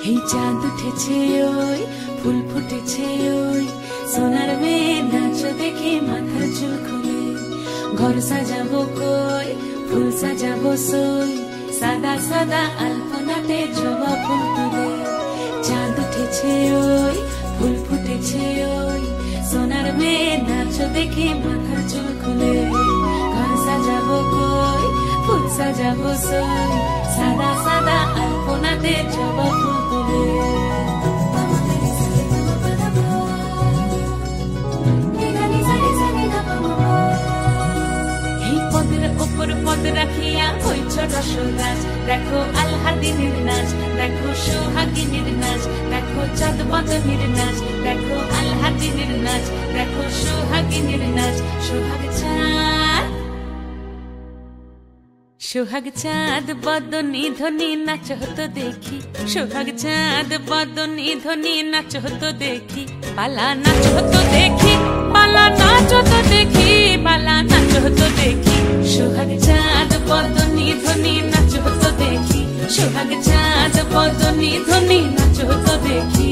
এই চাঁদ উঠেছে ওই ফুল ফুটেছে ওই সোনার মেয়ে নাচ দেখে মাথার চুল খুলে ঘর সাজাবো কই ফুল সাজাবো সই সাদা সাদা আলপনাতে জবা ফুল তুলে চাঁদ উঠেছে ওই ফুল ফুটেছে ওই সোনার মেয়ে নাচ দেখে মাথার চুল খুলে ঘর সাজাবো কই ফুল সাজাবো সই সাদা সাদা আলপনাতে জবা ফুল তুলে উপর পদ রাখিয়া হইছ রসরাজ দেখো আলহাদিনের নাচ দেখো সোহাগিনীর নাচ দেখো চাঁদ বদনীর নাচ দেখো আলহাদিনের নাচ দেখো সোহাগিনীর নাচ সোহাগ চাঁদ বদনী ধ্বনি নাচ হতো দেখি সোহাগ চাঁদ বদনী ধ্বনি নাচ হতো দেখি পালা নাচ হতো দেখি পালা নাচ হতো দেখি পালা নাচ হতো দেখি সোহাগ চাঁদ বদনী ধ্বনি নাচ হতো দেখি সোহাগ চাঁদ বদনী ধ্বনি নাচ হতো দেখি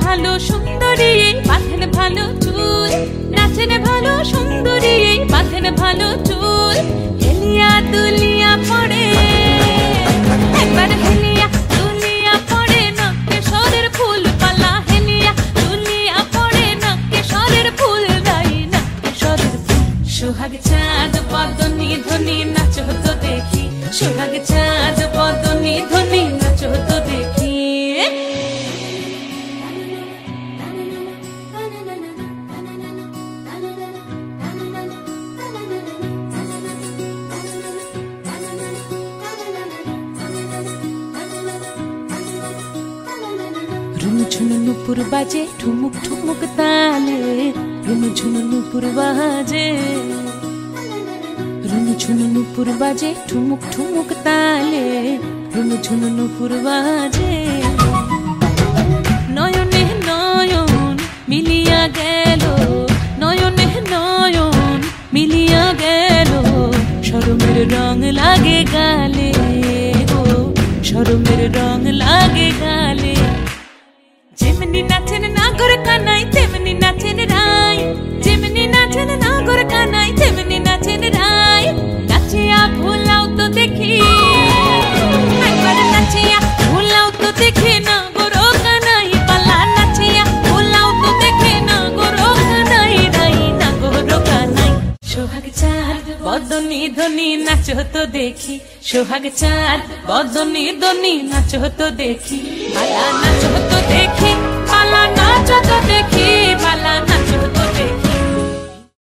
ভালো সুন্দরী বাঁধেন ভালো চুল নাচেন ভালো সুন্দরী বাঁধেন ভালো চুল হেলিয়া দুলিয়া পড়ে একবার হেলিয়া দুলিয়া পড়ে নকে সরের ফুল পালা হেলিয়া দুলিয়া পড়ে নকে সরের ফুল দাই নকে সরের ফুল সোহাগ চাঁদ বদনী ধ্বনি নাচ হতো দেখি সোহাগ চাঁদ বদনী ধ্বনি নাচ হতো দেখি ঝুনু নুপুর বাজে ঠুমুক ঠুমুক তালে রুনু ঝুনু নুপুর বাজে রুনু ঝুনু নুপুর বাজে ঠুমুক ঠুমুক তালে রুনু ঝুনু নুপুর বাজে নয়নে নয়ন মিলিয়া গেল নয়নে নয়ন মিলিয়া গেল শরমের রং লাগে গালে গো শরমের রং লাগে গালে যেমনি নাচেন নাগর কানাই তেমনি নাচেন রাই যেমনি নাচেন নাগর কানাই তেমনি নাচেন রাই নাচিয়া ভুলাও তো দেখি একবার নাচিয়া ভুলাও তো দেখি নাগর কানাই পালা নাচিয়া ভুলাও তো দেখি নাগর কানাই রাই নাগর কানাই সোহাগ চাঁদ বদনী ধ্বনি নাচ হতো দেখি সোহাগ চাঁদ বদনী ধ্বনি নাচ হতো দেখি পালা